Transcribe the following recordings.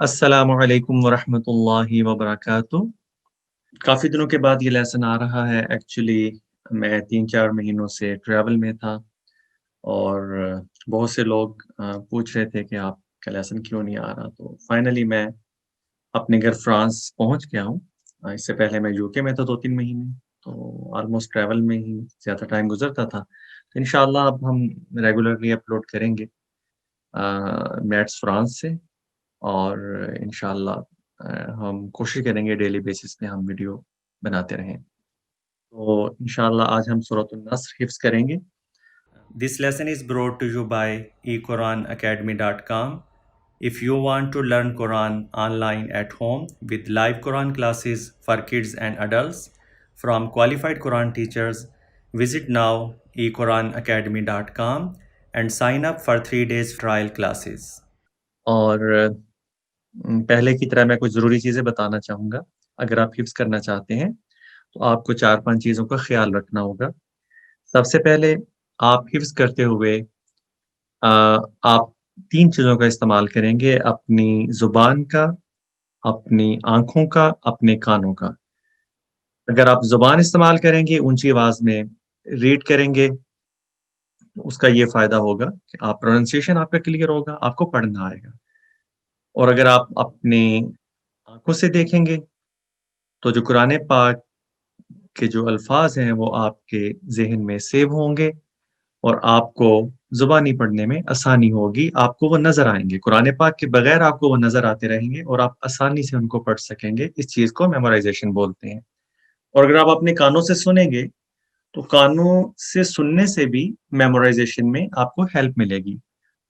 السلام علیکم ورحمۃ اللہ وبرکاتہ۔ کافی دنوں کے بعد یہ لیسن آ رہا ہے۔ ایکچولی میں 3-4 مہینوں سے ٹریول میں تھا اور بہت سے لوگ پوچھ رہے تھے کہ آپ کا لیسن کیوں نہیں آ رہا، تو فائنلی میں اپنے گھر فرانس پہنچ گیا ہوں۔ اس سے پہلے میں یو کے میں تھا 2-3 مہینے، تو آلموسٹ ٹریول میں ہی زیادہ ٹائم گزرتا تھا۔ تو انشاءاللہ اب ہم ریگولرلی اپلوڈ کریں گے میٹس فرانس سے، اور انشاءاللہ ہم کوشش کریں گے ڈیلی بیسس پہ ہم ویڈیو بناتے رہیں۔ تو انشاءاللہ آج ہم سورۃ النصر حفظ کریں گے۔ This lesson is brought to you by eQuranAcademy.com. If you want to learn Quran online at home with live Quran classes for kids and adults from qualified Quran teachers, visit now eQuranAcademy.com and sign up for 3 days trial classes. اور پہلے کی طرح میں کچھ ضروری چیزیں بتانا چاہوں گا۔ اگر آپ حفظ کرنا چاہتے ہیں تو آپ کو 4-5 چیزوں کا خیال رکھنا ہوگا۔ سب سے پہلے آپ حفظ کرتے ہوئے آپ 3 چیزوں کا استعمال کریں گے: اپنی زبان کا، اپنی آنکھوں کا، اپنے کانوں کا۔ اگر آپ زبان استعمال کریں گے، اونچی آواز میں ریڈ کریں گے، اس کا یہ فائدہ ہوگا کہ آپ پروننسیشن آپ کا کلیئر ہوگا، آپ کو پڑھنا آئے گا۔ اور اگر آپ اپنے آنکھوں سے دیکھیں گے تو جو قرآن پاک کے جو الفاظ ہیں وہ آپ کے ذہن میں سیو ہوں گے اور آپ کو زبانی پڑھنے میں آسانی ہوگی، آپ کو وہ نظر آئیں گے۔ قرآن پاک کے بغیر آپ کو وہ نظر آتے رہیں گے اور آپ آسانی سے ان کو پڑھ سکیں گے۔ اس چیز کو میمورائزیشن بولتے ہیں۔ اور اگر آپ اپنے کانوں سے سنیں گے تو کانوں سے سننے سے بھی میمورائزیشن میں آپ کو ہیلپ ملے گی۔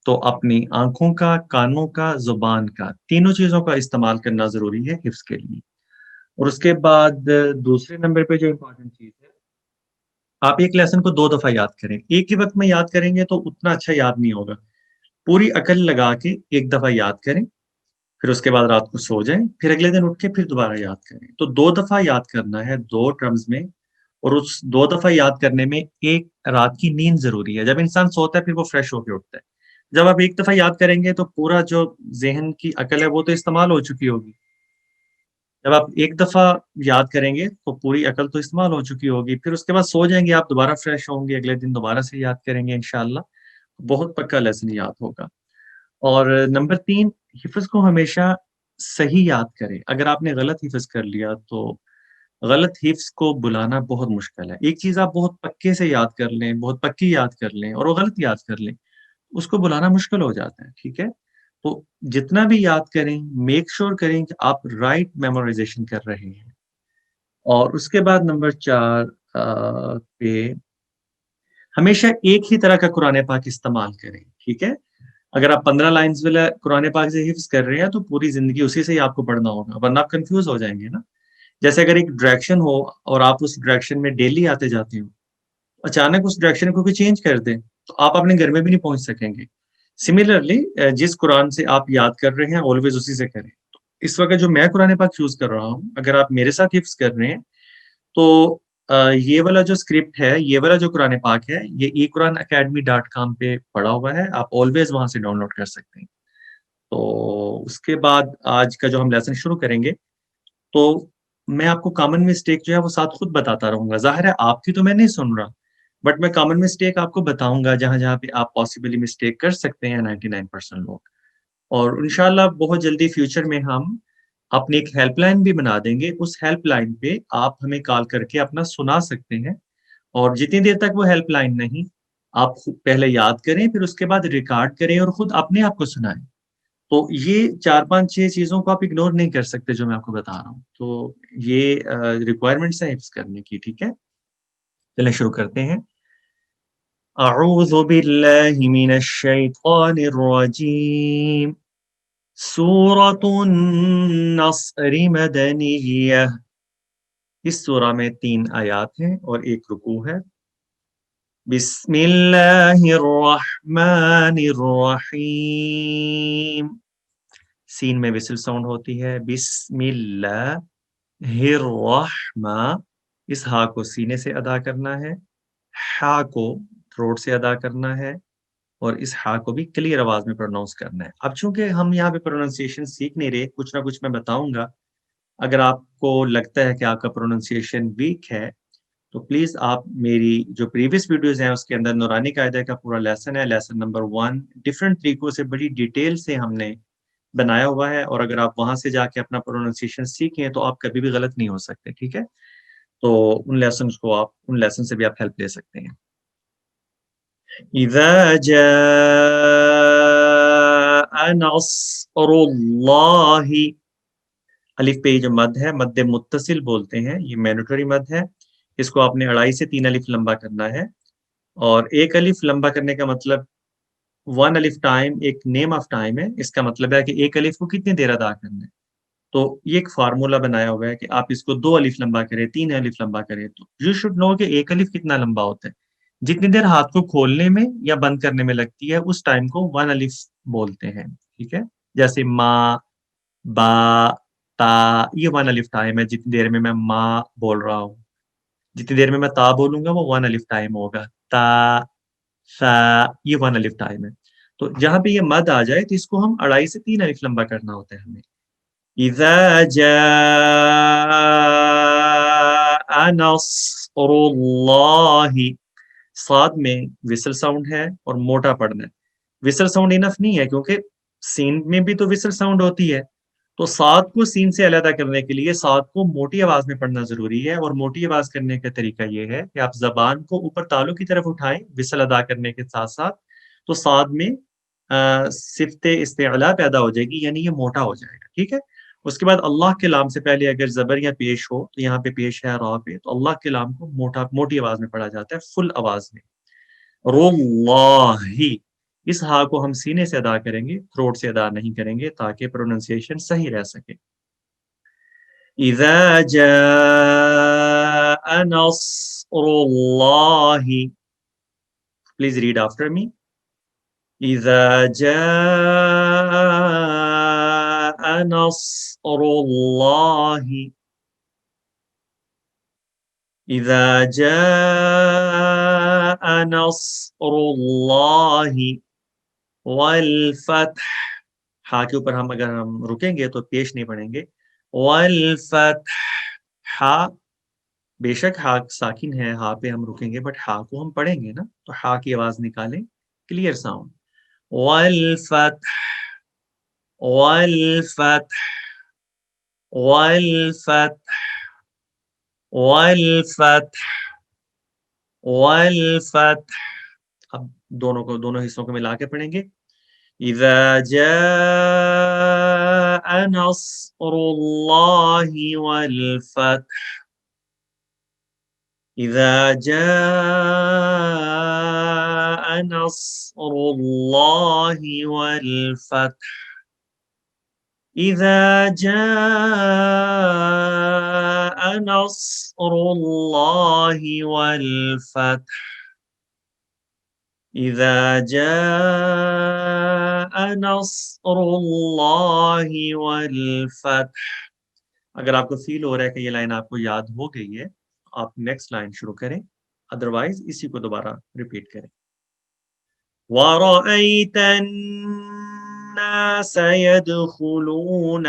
تو اپنی آنکھوں کا، کانوں کا، زبان کا، تینوں چیزوں کا استعمال کرنا ضروری ہے حفظ کے لیے۔ اور اس کے بعد دوسرے نمبر پہ جو امپورٹنٹ چیز ہے، آپ ایک لیسن کو 2 دفعہ یاد کریں۔ ایک ہی وقت میں یاد کریں گے تو اتنا اچھا یاد نہیں ہوگا۔ پوری عقل لگا کے ایک دفعہ یاد کریں، پھر اس کے بعد رات کو سو جائیں، پھر اگلے دن اٹھ کے پھر دوبارہ یاد کریں۔ تو 2 دفعہ یاد کرنا ہے 2 ٹرمز میں، اور اس 2 دفعہ یاد کرنے میں ایک رات کی نیند ضروری ہے۔ جب انسان سوتا ہے پھر وہ فریش ہو کے اٹھتا ہے۔ جب آپ ایک دفعہ یاد کریں گے تو پورا جو ذہن کی عقل ہے وہ تو استعمال ہو چکی ہوگی۔ جب آپ ایک دفعہ یاد کریں گے تو پوری عقل تو استعمال ہو چکی ہوگی، پھر اس کے بعد سو جائیں گے، آپ دوبارہ فریش ہوں گے، اگلے دن دوبارہ سے یاد کریں گے انشاءاللہ، بہت پکا لیسن یاد ہوگا۔ اور نمبر 3، حفظ کو ہمیشہ صحیح یاد کریں۔ اگر آپ نے غلط حفظ کر لیا تو غلط حفظ کو بلانا بہت مشکل ہے۔ ایک چیز آپ بہت پکے سے یاد کر لیں، بہت پکی یاد کر لیں اور وہ غلط یاد کر لیں، اس کو بلانا مشکل ہو جاتا ہے، ٹھیک ہے؟ تو جتنا بھی یاد کریں، میک شور کریں کہ آپ رائٹ میمورائزیشن کر رہے ہیں۔ اور اس کے بعد نمبر 4 پہ ہمیشہ ایک ہی طرح کا قرآن پاک استعمال کریں، ٹھیک ہے؟ اگر آپ 15 لائنز والا قرآن پاک سے حفظ کر رہے ہیں تو پوری زندگی اسی سے ہی آپ کو پڑھنا ہوگا، ورنہ آپ کنفیوز ہو جائیں گے نا۔ جیسے اگر ایک ڈائریکشن ہو اور آپ اس ڈائریکشن میں ڈیلی آتے جاتے ہو، اچانک اس ڈائریکشن کو بھی چینج کر دیں تو آپ اپنے گھر میں بھی نہیں پہنچ سکیں گے۔ سملرلی جس قرآن سے آپ یاد کر رہے ہیں آلویز اسی سے کریں۔ اس وقت جو میں قرآن پاک یوز کر رہا ہوں، اگر آپ میرے ساتھ حفظ کر رہے ہیں تو یہ والا جو اسکرپٹ ہے، یہ والا جو قرآن پاک ہے، یہ eQuranAcademy.com پہ پڑا ہوا ہے، آپ آلویز وہاں سے ڈاؤن لوڈ کر سکتے ہیں۔ تو اس کے بعد آج کا جو ہم لیسن شروع کریں گے تو میں آپ کو کامن مسٹیک جو ہے وہ ساتھ خود بتاتا رہوں گا۔ ظاہر ہے آپ کی تو میں نہیں سن رہا، بٹ میں کامن مسٹیک آپ کو بتاؤں گا جہاں جہاں پہ آپ پاسبلی مسٹیک کر سکتے ہیں 99% لوگ۔ اور انشاءاللہ بہت جلدی فیوچر میں ہم اپنی ایک ہیلپ لائن بھی بنا دیں گے۔ اس ہیلپ لائن پہ آپ ہمیں کال کر کے اپنا سنا سکتے ہیں، اور جتنی دیر تک وہ ہیلپ لائن نہیں، آپ پہلے یاد کریں، پھر اس کے بعد ریکارڈ کریں اور خود اپنے آپ کو سنائیں۔ تو یہ 4-5-6 چیزوں کو آپ اگنور نہیں کر سکتے جو میں آپ کو بتا رہا ہوں۔ تو یہ ریکوائرمنٹس ہیں حفظ کرنے کی، ٹھیک ہے؟ چلیں شروع کرتے ہیں۔ اعوذ باللہ من الشیطان الرجیم۔ سورۃ النصر مدنیہ۔ اس سورہ میں 3 آیات ہیں اور 1 رکوع ہے۔ بسم اللہ الرحمن الرحیم۔ سین میں وسل ساؤنڈ ہوتی ہے۔ بسم اللہ الرحمن، اس ہا کو سینے سے ادا کرنا ہے، ہا کو تھروٹ سے ادا کرنا ہے، اور اس ہا کو بھی کلیئر آواز میں پروناؤنس کرنا ہے. اب چونکہ ہم یہاں پہ پروننسیشن سیکھ نہیں رہے، کچھ نہ کچھ میں بتاؤں گا. اگر آپ کو لگتا ہے کہ آپ کا پروننسیشن ویک ہے تو پلیز آپ میری جو پریویس ویڈیوز ہیں اس کے اندر نورانی قاعدہ کا پورا لیسن ہے، لیسن نمبر 1 ڈفرینٹ طریقوں سے بڑی ڈیٹیل سے ہم نے بنایا ہوا ہے، اور اگر آپ وہاں سے جا کے اپنا پروننسیشن سیکھیں تو آپ کبھی بھی غلط نہیں ہو سکتے. ٹھیک ہے، تو ان لیسن سے بھی آپ ہیلپ لے سکتے ہیں. اذا جاء نصر اللہ، الف پہ جو مد ہے مد متصل بولتے ہیں، یہ مینڈیٹری مد ہے. اس کو آپ نے 2.5 سے 3 الف لمبا کرنا ہے، اور ایک الف لمبا کرنے کا مطلب 1 الف ٹائم ایک نیم آف ٹائم ہے. اس کا مطلب ہے کہ ایک الف کو کتنی دیر ادا کرنا ہے. تو یہ ایک فارمولا بنایا ہوا ہے کہ آپ اس کو 2 الف لمبا کریں، 3 الف لمبا کریں، تو یو شوڈ نو کہ ایک الف کتنا لمبا ہوتا ہے. جتنی دیر ہاتھ کو کھولنے میں یا بند کرنے میں لگتی ہے اس ٹائم کو 1 الف بولتے ہیں. ٹھیک ہے، جیسے ما، با، تا، یہ 1 الف ٹائم ہے. جتنی دیر میں ما بول رہا ہوں، جتنی دیر میں تا بولوں گا وہ 1 الف ٹائم ہوگا. تا، سا، یہ 1 الف ٹائم ہے. تو جہاں پہ یہ مد آ جائے تو اس کو ہم 2.5 سے 3 الف لمبا کرنا ہوتا ہے ہمیں. اذا جاء نصر اللہ، صاد میں وسل ساؤنڈ ہے اور موٹا پڑھنا ہے. وسل ساؤنڈ انف نہیں ہے کیونکہ سین میں بھی تو وسل ساؤنڈ ہوتی ہے، تو صاد کو سین سے علیحدہ کرنے کے لیے صاد کو موٹی آواز میں پڑھنا ضروری ہے. اور موٹی آواز کرنے کا طریقہ یہ ہے کہ آپ زبان کو اوپر تالوں کی طرف اٹھائیں وسل ادا کرنے کے ساتھ ساتھ، تو صاد میں صفت استعلا پیدا ہو جائے گی، یعنی یہ موٹا ہو جائے گا. ٹھیک ہے، اس کے بعد اللہ کے لام سے پہلے اگر زبر یا پیش ہو تو یہاں پہ پیش ہے را پہ، تو اللہ کے لام کو موٹی آواز میں پڑھا جاتا ہے، فل آواز میں. رُوَاللَّهِ، اس ہا کو ہم سینے سے ادا کریں گے، تھروٹ سے ادا نہیں کریں گے تاکہ پروننسیشن صحیح رہ سکے. اذا جاء نصر اللہ، پلیز ریڈ آفٹر می. اذا جاء نصر اللہ، اذا جاء نصر اللہ والفتح، ہا کے اوپر اگر ہم رکیں گے تو پیش نہیں پڑیں گے. والفتح، ہا بے شک ہا ساکن ہے، ہا پہ ہم رکیں گے، بٹ ہا کو ہم پڑھیں گے نا، تو ہا کی آواز نکالیں، کلیئر ساؤنڈ. والفتح، والفتح، والفتح، والفتح، والفتح. اب دونوں حصوں کو ملا کے پڑھیں گے. اذا جاء نصر اللہ والفتح، اذا جاء نصر اللہ والفتح، اذا جاء نصر اللہ والفتح، اذا جاء نصر اللہ والفتح. اگر آپ کو فیل ہو رہا ہے کہ یہ لائن آپ کو یاد ہو گئی ہے، آپ نیکسٹ لائن شروع کریں، ادروائز اسی کو دوبارہ ریپیٹ کریں. وَرَأَيْتَ النَّاسَ يَدْخُلُونَ،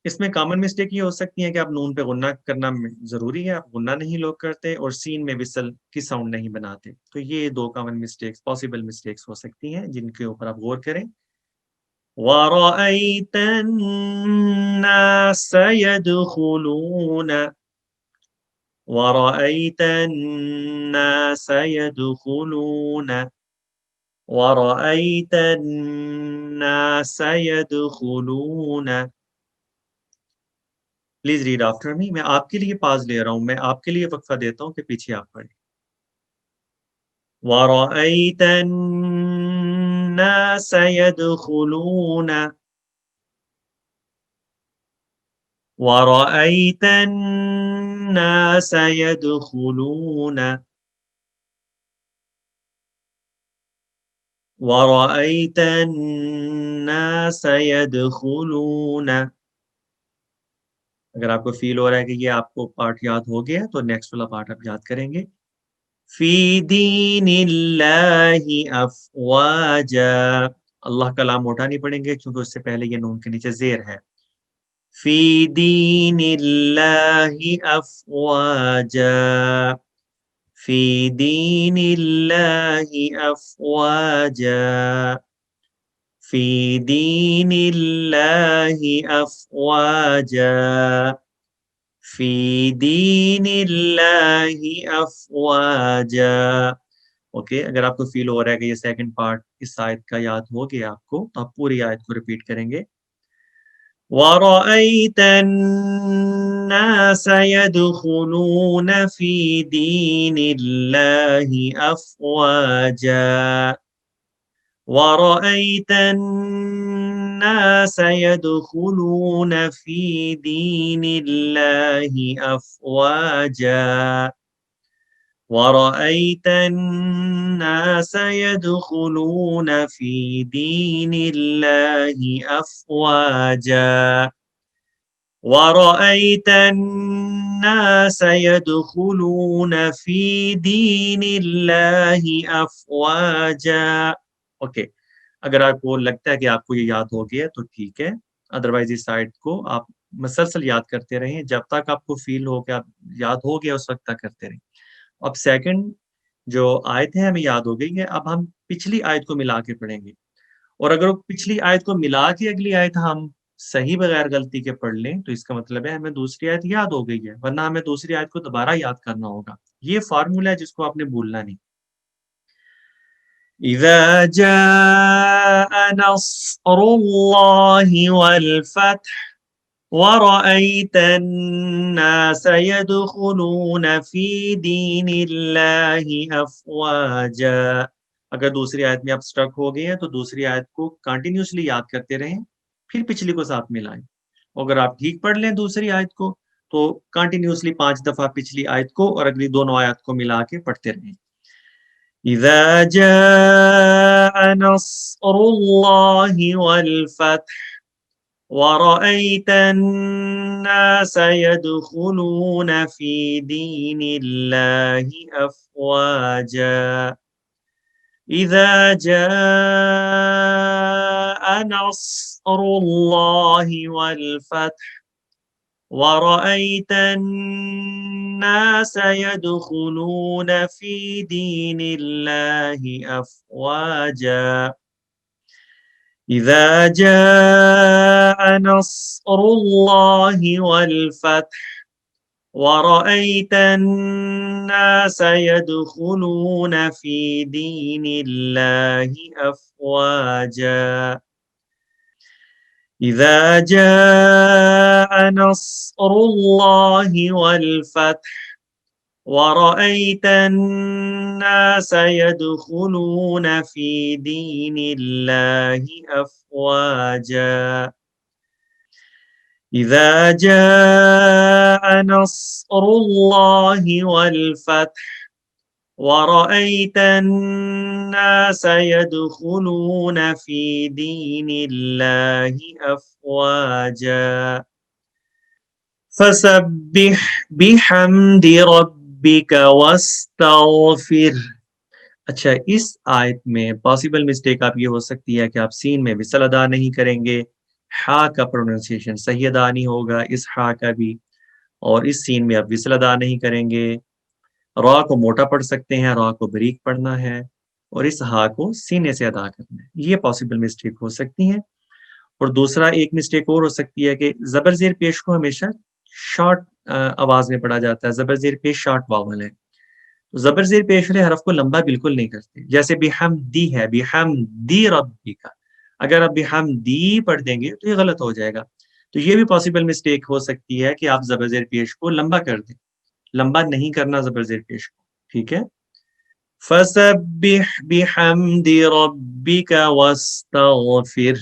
اس میں کامن مسٹیک یہ ہو سکتی ہے کہ آپ نون پہ غنہ کرنا ضروری ہے، آپ غنہ نہیں لوگ کرتے، اور سین میں وصل کی ساؤنڈ نہیں بناتے. تو یہ 2 کامن مسٹیکس، پاسبل مسٹیکس ہو سکتی ہیں جن کے اوپر آپ غور کریں. وَرَأَيْتَ النَّاسَ يَدْخُلُونَ، وَرَأَيْتَ النَّاسَ يَدْخُلُونَ، وَرَأَيْتَ النَّاسَ يَدْخُلُونَ. Please read after me. میں آپ کے لیے پاز لے رہا ہوں، میں آپ کے لیے وقفہ دیتا ہوں کہ پیچھے آپ پڑھیں. وَرَأَيْتَ النَّاسَ يَدْخُلُونَ، وَرَأَيْتَ النَّاسَ يَدْخُلُونَ، وَرَأَيْتَ النَّاسَ يَدْخُلُونَ. اگر آپ کو فیل ہو رہا ہے کہ یہ آپ کو پارٹ یاد ہو گیا تو نیکسٹ والا پارٹ آپ یاد کریں گے. فی دین اللہ افواجا، اللہ کا لام موٹا نہیں پڑھیں گے کیونکہ اس سے پہلے یہ نون کے نیچے زیر ہے. فی دین اللہ افواجا، فی دین اللہ افواجا، فی دین اللہ افواجا، فی دین اللہ افواجا. اوکے، اگر آپ کو فیل ہو رہا ہے کہ یہ سیکنڈ پارٹ اس آیت کا یاد ہو گیا آپ کو، تو آپ پوری آیت کو ریپیٹ کریں گے. وَرَأَيْتَ النَّاسَ يَدْخُلُونَ فِي دِينِ اللَّهِ أَفْوَاجًا وَرَأَيْتَ النَّاسَ يَدْخُلُونَ فِي دِينِ اللَّهِ أَفْوَاجًا وَرَأَيْتَ النَّاسَ يَدْخُلُونَ فِي دِينِ اللَّهِ أَفْوَاجًا وَرَأَيْتَ النَّاسَ يَدْخُلُونَ فِي دِينِ اللَّهِ أَفْوَاجًا. اوکے، اگر آپ کو لگتا ہے کہ آپ کو یہ یاد ہو گیا تو ٹھیک ہے، ادروائز اس سائٹ کو آپ مسلسل یاد کرتے رہیں جب تک آپ کو فیل ہو کہ آپ یاد ہو گیا اس وقت تک کرتے رہیں. اب سیکنڈ جو آیت ہے ہمیں یاد ہو گئی ہے، اب ہم پچھلی آیت کو ملا کے پڑھیں گے. اور اگر وہ پچھلی آیت کو ملا کے اگلی آیت ہم صحیح بغیر غلطی کے پڑھ لیں تو اس کا مطلب ہے ہمیں دوسری آیت یاد ہو گئی ہے، ورنہ ہمیں دوسری آیت کو دوبارہ یاد کرنا ہوگا. یہ فارمولا ہے جس کو آپ نے بھولنا نہیں. اذا جاء نصر اللہ والفتح وَرَأَيْتَ النَّاسَ يَدْخُلُونَ فِي دِينِ اللَّهِ أَفْوَاجًا. اگر دوسری آیت میں آپ سٹک ہو گئے ہیں تو دوسری آیت کو کنٹینیوسلی یاد کرتے رہیں، پھر پچھلی کو ساتھ ملائیں. اگر آپ ٹھیک پڑھ لیں دوسری آیت کو تو کنٹینیوسلی 5 دفعہ پچھلی آیت کو اور اگلی دونوں آیت کو ملا کے پڑھتے رہیں. اذا جاء نصر اللہ والفتح وَرَأَيْتَ النَّاسَ يَدْخُلُونَ فِي دِينِ اللَّهِ أَفْوَاجًا إِذَا جَاءَ نَصْرُ اللَّهِ وَالْفَتْحُ وَرَأَيْتَ النَّاسَ يَدْخُلُونَ فِي دِينِ اللَّهِ أَفْوَاجًا إِذَا جَاءَ نَصْرُ اللَّهِ وَالْفَتْحُ وَرَأَيْتَ النَّاسَ يَدْخُلُونَ فِي دِينِ اللَّهِ أَفْوَاجًا إِذَا جَاءَ نَصْرُ اللَّهِ وَالْفَتْحُ وَرَأَيْتَ النَّاسَ يَدْخُلُونَ فِي دِينِ اللَّهِ أَفْوَاجًا إِذَا جَاءَ نَصْرُ اللَّهِ وَالْفَتْحُ وَرَأَيْتَ النَّاسَ يَدْخُلُونَ فِي دِينِ اللَّهِ أَفْوَاجًا فَسَبِّحْ بِحَمْدِ رَبِّكَ وَاسْتَغْفِرْ. اچھا، اس آیت میں پاسبل مسٹیک آپ یہ ہو سکتی ہے کہ آپ سین میں وصل ادا نہیں کریں گے، ہا کا پروننسیشن صحیح ادا نہیں ہوگا اس ہا کا بھی، اور اس سین میں آپ وصل ادا نہیں کریں گے. را کو موٹا پڑھ سکتے ہیں، را کو بریک پڑھنا ہے، اور اس ہا کو سینے سے ادا کرنا ہے. یہ پاسبل مسٹیک ہو سکتی ہیں. اور دوسرا ایک مسٹیک اور ہو سکتی ہے کہ زبر زیر پیش کو ہمیشہ شارٹ آواز میں پڑھا جاتا ہے. زبر زیر پیش شارٹ واول ہے، زبر زیر پیش والے حرف کو لمبا بالکل نہیں کرتے. جیسے بحمدی ہے، بحمدی ربی کا، اگر آپ بحمدی پڑھ دیں گے تو یہ غلط ہو جائے گا. تو یہ بھی پاسبل مسٹیک ہو سکتی ہے کہ آپ زبر زیر پیش کو لمبا کر دیں. لمبا نہیں کرنا زبر زیر پیش کو، ٹھیک ہے. فَسَبِّحْ بِحَمْدِ رَبِّكَ وَاسْتَغْفِرْ.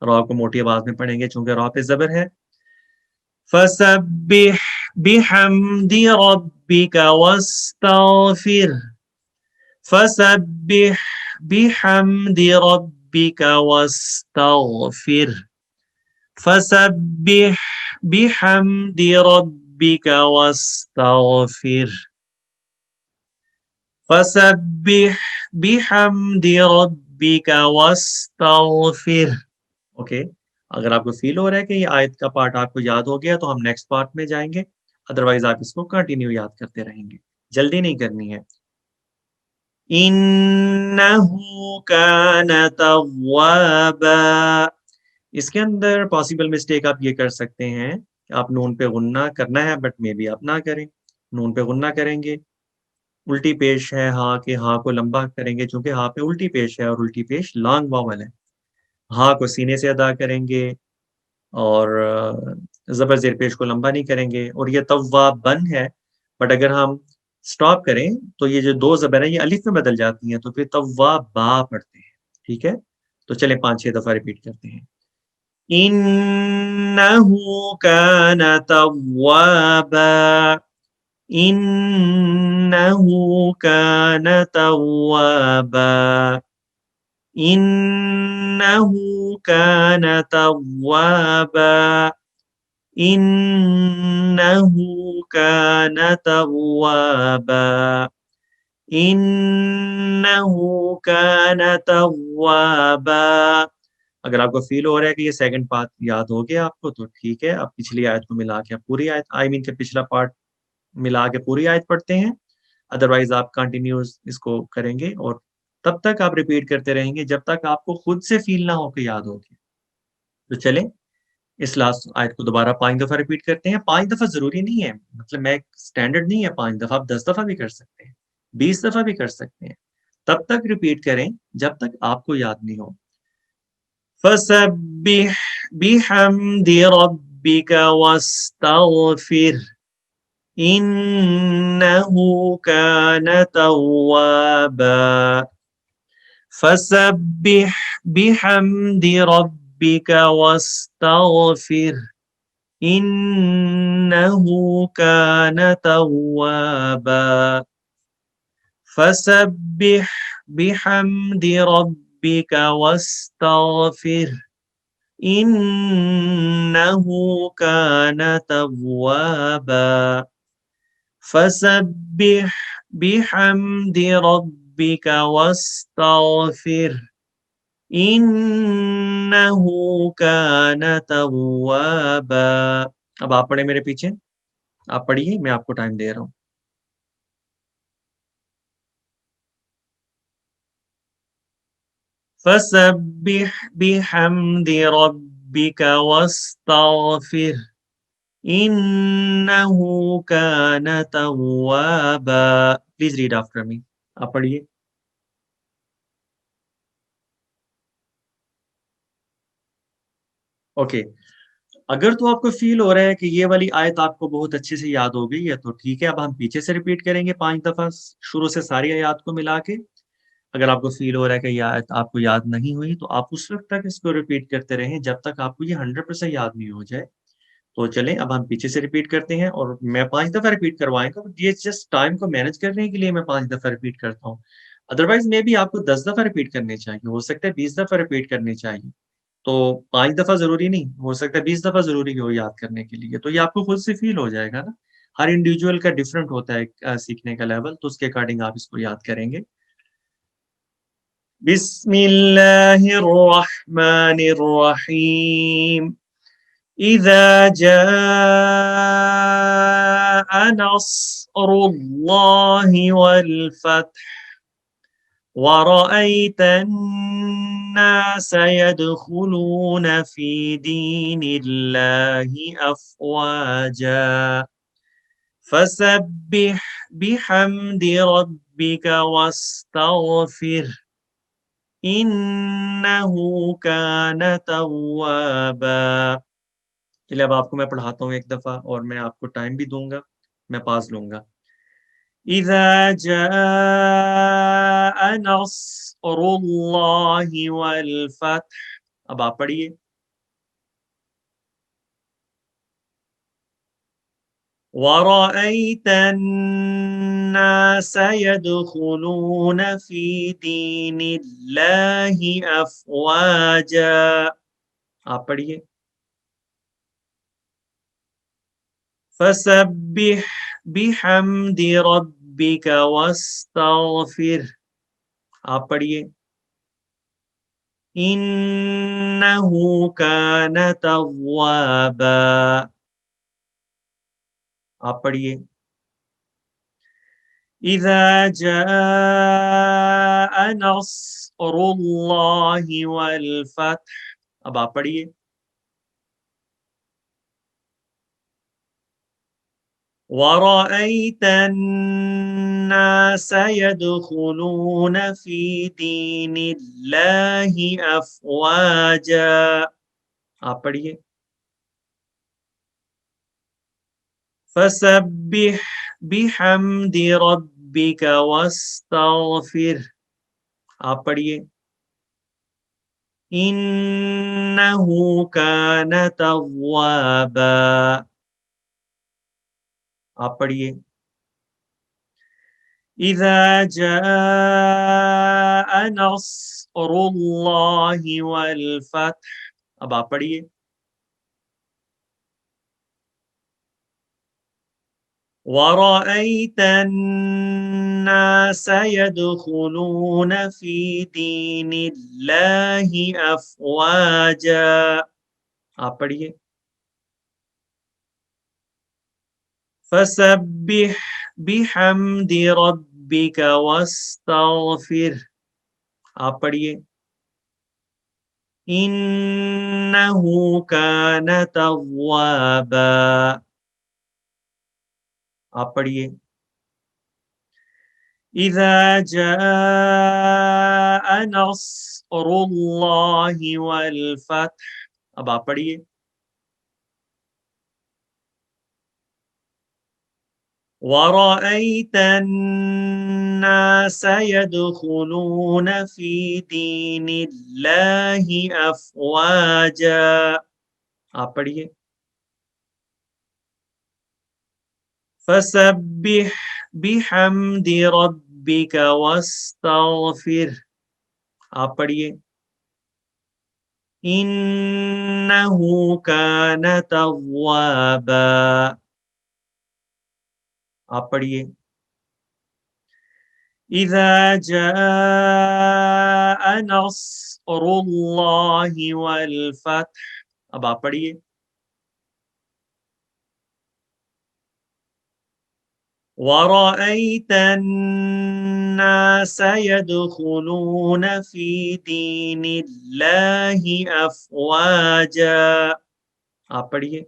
را کو موٹی آواز میں پڑھیں گے چونکہ را پہ زبر ہے. فَسَبِّحْ بِحَمْدِ رَبِّكَ وَاسْتَغْفِرْ. فَسَبِّحْ بِحَمْدِ رَبِّكَ وَاسْتَغْفِرْ. فَسَبِّحْ بِحَمْدِ رَبِّكَ وَاسْتَغْفِرْ. فسبح بحمد ربک واستغفر. اوکے، اگر آپ کو فیل ہو رہا ہے کہ یہ آیت کا پارٹ آپ کو یاد ہو گیا تو ہم نیکسٹ پارٹ میں جائیں گے، ادروائز آپ اس کو کنٹینیو یاد کرتے رہیں گے، جلدی نہیں کرنی ہے. انہو کان توابا. اس کے اندر پاسبل مسٹیک آپ یہ کر سکتے ہیں کہ آپ نون پہ غنہ کرنا ہے بٹ میں بھی آپ نہ کریں، نون پہ غنہ کریں گے. الٹی پیش ہے ہاں کہ ہاں کو لمبا کریں گے چونکہ ہاں پہ الٹی پیش ہے اور الٹی پیش لانگ واول ہے. ہاں کو سینے سے ادا کریں گے اور زبر زیر پیش کو لمبا نہیں کریں گے. اور یہ تواب بن ہے بٹ اگر ہم سٹاپ کریں تو یہ جو دو زبر ہیں یہ الف میں بدل جاتی ہیں تو پھر تواب با پڑھتے ہیں. ٹھیک ہے، تو چلیں 5-6 دفعہ ریپیٹ کرتے ہیں. انہو کان توابا. انہو کان توابا. انہو کان توابا. انہو کان توابا. انہو کان توابا. اگر آپ کو فیل ہو رہا ہے کہ یہ سیکنڈ پارٹ یاد ہو گیا آپ کو تو ٹھیک ہے، آپ پچھلی آیت کو ملا کے آپ پوری آیت کہ پچھلا پارٹ ملا کے پوری آیت پڑھتے ہیں. ادروائز آپ کنٹینیوز اس کو کریں گے اور تب تک آپ ریپیٹ کرتے رہیں گے جب تک آپ کو خود سے فیل نہ ہو کہ یاد ہوگی. تو چلیں اس لاسٹ آیت کو دوبارہ 5 دفعہ ریپیٹ کرتے ہیں. 5 دفعہ ضروری نہیں ہے، مطلب میں اسٹینڈرڈ نہیں ہے 5 دفعہ، آپ 10 دفعہ بھی کر سکتے ہیں، 20 دفعہ بھی کر سکتے ہیں. تب تک ریپیٹ کریں جب تک آپ کو یاد نہیں ہو. فَسَبِّحْ بِحَمْدِ رَبِّكَ وَاسْتَغْفِرْ إِنَّهُ كَانَ تَوَّابًا. فَسَبِّحْ بِحَمْدِ رَبِّكَ وَاسْتَغْفِرْ إِنَّهُ كَانَ تَوَّابًا. فَسَبِّحْ بِحَمْدِ رَبِّكَ وَاسْتَغْفِرْ إِنَّهُ كَانَ تَوَّابًا. فَسَبِّحْ بِحَمْدِ رَبِّكَ وَاسْتَغْفِرْ إِنَّهُ كَانَ تَوَّابًا. اب آپ پڑھیں میرے پیچھے، آپ پڑھیے، میں آپ کو ٹائم دے رہا ہوں. فَسَبِّحْ بِحَمْدِ رَبِّكَ وَاسْتَغْفِرْ إِنَّهُ كَانَ تَوَّابًا. Please read after me. آپ پڑھیے. اوکے، اگر تو آپ کو فیل ہو رہا ہے کہ یہ والی آیت آپ کو بہت اچھے سے یاد ہو گئی ہے تو ٹھیک ہے، اب ہم پیچھے سے ریپیٹ کریں گے 5 دفعہ شروع سے ساری آیات کو ملا کے. اگر آپ کو فیل ہو رہا ہے کہ یہ آیت آپ کو یاد نہیں ہوئی تو آپ اس وقت تک اس کو ریپیٹ کرتے رہیں جب تک آپ کو یہ 100% یاد نہیں ہو جائے. تو چلیں اب ہم پیچھے سے ریپیٹ کرتے ہیں اور میں 5 دفعہ ریپیٹ کروائیں گا. یہ جسٹ ٹائم کو مینج کرنے کے لیے میں 5 دفعہ ریپیٹ کرتا ہوں. ادروائز میں بھی آپ کو 10 دفعہ ریپیٹ کرنے چاہیے، ہو سکتا ہے 20 دفعہ ریپیٹ کرنے چاہیے. تو 5 دفعہ ضروری نہیں، ہو سکتا ہے 20 دفعہ ضروری ہو یاد کرنے کے لیے. تو یہ آپ کو خود سے فیل ہو جائے گا نا. ہر انڈیویجول کا ڈفرنٹ ہوتا ہے سیکھنے کا لیول، تو اس کے اکارڈنگ آپ اس کو یاد کریں گے. بسم اللہ الرحمن الرحیم. اذا جاء نصر اللہ والفتح وَرَأَيْتَ النَّاسَ يَدْخُلُونَ فِي دِينِ اللَّهِ أَفْوَاجًا فَسَبِّحْ بِحَمْدِ رَبِّكَ وَاسْتَغْفِرْ إِنَّهُ كَانَ تَوَّابًا. چلیے اب آپ کو میں پڑھاتا ہوں ایک دفعہ اور میں آپ کو ٹائم بھی دوں گا، میں پاس لوں گا. اذا جاء نصر اللہ والفتح. اب آپ پڑھیے. وَرَأَيْتَ النَّاسَ يَدْخُلُونَ فِي دِينِ اللَّهِ أَفْوَاجًا. آپ پڑھیے. فَسَبِّحْ بِحَمْدِ ربك واستغفر. آپ پڑھیے. إنه كان توابا. آپ پڑھیے. إذا جاء نصر الله والفتح. اب آپ پڑھیے. وَرَأَيْتَ النَّاسَ يَدْخُلُونَ فِي دِينِ اللَّهِ أَفْوَاجًا. آپ پڑھیے. فَسَبِّحْ بِحَمْدِ رَبِّكَ وَاسْتَغْفِرْ. آپ پڑھیے. إِنَّهُ كَانَ تَوَّابًا. آپ پڑھیے. إِذَا جَاءَ نَصْرُ اللَّهِ وَالْفَتْحُ. اب آپ پڑھیے. وَرَأَيْتَ النَّاسَ يَدْخُلُونَ فِي دِينِ اللَّهِ أَفْوَاجًا. آپ پڑھیے. فَسَبِّحْ بِحَمْدِ رَبِّكَ وَاسْتَغْفِرْ. آپ پڑھیے. إِنَّهُ كَانَ تَوَّابًا. آپ پڑھیے. إِذَا جَاءَ نَصْرُ اللَّهِ وَالْفَتْحُ. اب آپ پڑھیے. وَرَأَيْتَ النَّاسَ يَدْخُلُونَ فِي دِينِ اللَّهِ أَفْوَاجًا. آپ پڑھیے. فَسَبِّحْ بِحَمْدِ رَبِّكَ وَاسْتَغْفِرْ. آپ پڑھیے. إِنَّهُ كَانَ تَوَّابًا. آپ پڑھیے. إِذَا جَاءَ نَصْرُ اللَّهِ وَالْفَتْحُ. اب آپ پڑھیے. وَرَأَيْتَ النَّاسَ يَدْخُلُونَ فِي دِينِ اللَّهِ أَفْوَاجًا. آپ پڑھیے.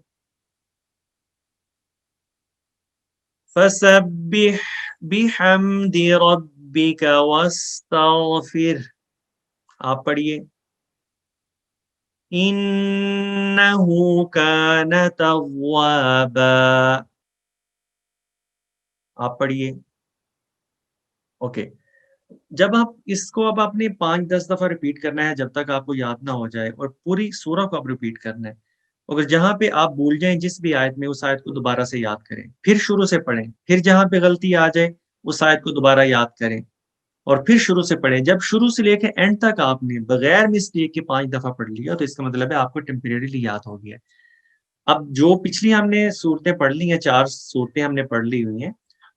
فَسَبِّحْ بِحَمْدِ رَبِّكَ وَاسْتَغْفِرْ. آپ پڑھیے. إِنَّهُ كَانَ تَوَّابًا. آپ پڑھیے. اوکے. جب آپ اس کو اب آپ نے 5-10 دفعہ ریپیٹ کرنا ہے جب تک آپ کو یاد نہ ہو جائے، اور پوری سورہ کو آپ ریپیٹ کرنا ہے. اگر جہاں پہ آپ بھول جائیں جس بھی آیت میں، اس آیت کو دوبارہ سے یاد کریں، پھر شروع سے پڑھیں. پھر جہاں پہ غلطی آ جائے اس آیت کو دوبارہ یاد کریں اور پھر شروع سے پڑھیں. جب شروع سے لے کے اینڈ تک آپ نے بغیر مسٹیک کے 5 دفعہ پڑھ لیا تو اس کا مطلب ہے آپ کو ٹیمپریریلی یاد ہو گیا. اب جو پچھلی ہم نے صورتیں پڑھ لی ہیں، 4 صورتیں ہم نے پڑھ لی ہوئی ہیں،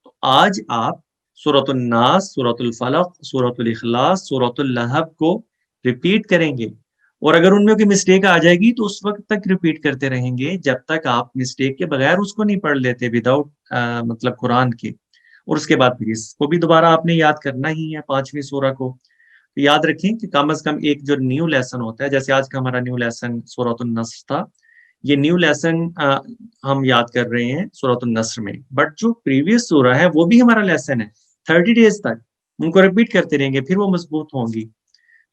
تو آج آپ سورۃ الناس، سورۃ الفلق، سورۃ الاخلاص، سورۃ اللہب کو ریپیٹ کریں گے. اور اگر ان میں کوئی مسٹیک آ جائے گی تو اس وقت تک ریپیٹ کرتے رہیں گے جب تک آپ مسٹیک کے بغیر اس کو نہیں پڑھ لیتے، وداؤٹ مطلب قرآن کے. اور اس کے بعد پھر اس کو بھی دوبارہ آپ نے یاد کرنا ہی ہے، 5ویں سورہ کو. یاد رکھیں کہ کم از کم ایک جو نیو لیسن ہوتا ہے، جیسے آج کا ہمارا نیو لیسن سورۃ النصر تھا، یہ نیو لیسن ہم یاد کر رہے ہیں سورۃ النصر میں. بٹ جو پریویس سورہ ہے وہ بھی ہمارا لیسن ہے. 30 ڈیز تک ان کو ریپیٹ کرتے رہیں گے، پھر وہ مضبوط ہوں گی.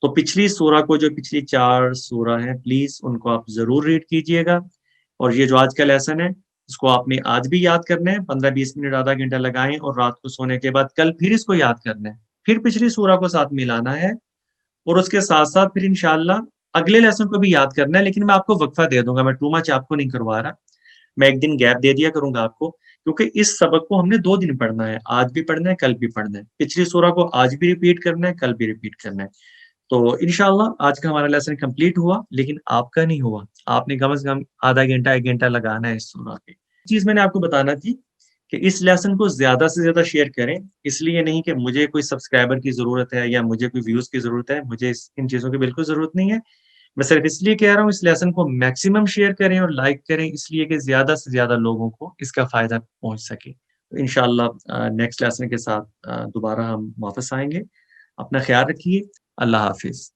تو پچھلی سورہ کو، جو پچھلی 4 سورہ ہیں، پلیز ان کو آپ ضرور ریڈ کیجئے گا. اور یہ جو آج کا لیسن ہے اس کو آپ نے آج بھی یاد کرنا ہے، 15-20 منٹ آدھا گھنٹہ لگائیں، اور رات کو سونے کے بعد کل پھر اس کو یاد کرنا ہے، پھر پچھلی سورہ کو ساتھ ملانا ہے. اور اس کے ساتھ ساتھ پھر انشاءاللہ اگلے لیسن کو بھی یاد کرنا ہے. لیکن میں آپ کو وقفہ دے دوں گا، میں ٹو مچ آپ کو نہیں کروا رہا. میں ایک دن گیپ دے دیا کروں گا آپ کو، کیونکہ اس سبق کو ہم نے 2 دن پڑھنا ہے. آج بھی پڑھنا ہے، کل بھی پڑھنا ہے. پچھلی سورہ کو آج بھی ریپیٹ کرنا ہے، کل بھی ریپیٹ کرنا ہے. تو انشاءاللہ آج کا ہمارا لیسن کمپلیٹ ہوا، لیکن آپ کا نہیں ہوا. آپ نے کم از کم آدھا گھنٹہ 1 گھنٹہ لگانا ہے اس سورہ پہ. چیز میں نے آپ کو بتانا تھی کہ اس لیسن کو زیادہ سے زیادہ شیئر کریں، اس لیے نہیں کہ مجھے کوئی سبسکرائبر کی ضرورت ہے یا مجھے کوئی ویوز کی ضرورت ہے، مجھے ان چیزوں کی بالکل ضرورت نہیں ہے۔ میں صرف اس لیے کہہ رہا ہوں اس لیسن کو میکسیمم شیئر کریں اور لائک کریں، اس لیے کہ زیادہ سے زیادہ لوگوں کو اس کا فائدہ پہنچ سکے۔ تو انشاءاللہ نیکسٹ لیسن کے ساتھ دوبارہ ہم واپس آئیں گے۔ اپنا خیال رکھیے۔ اللہ حافظ۔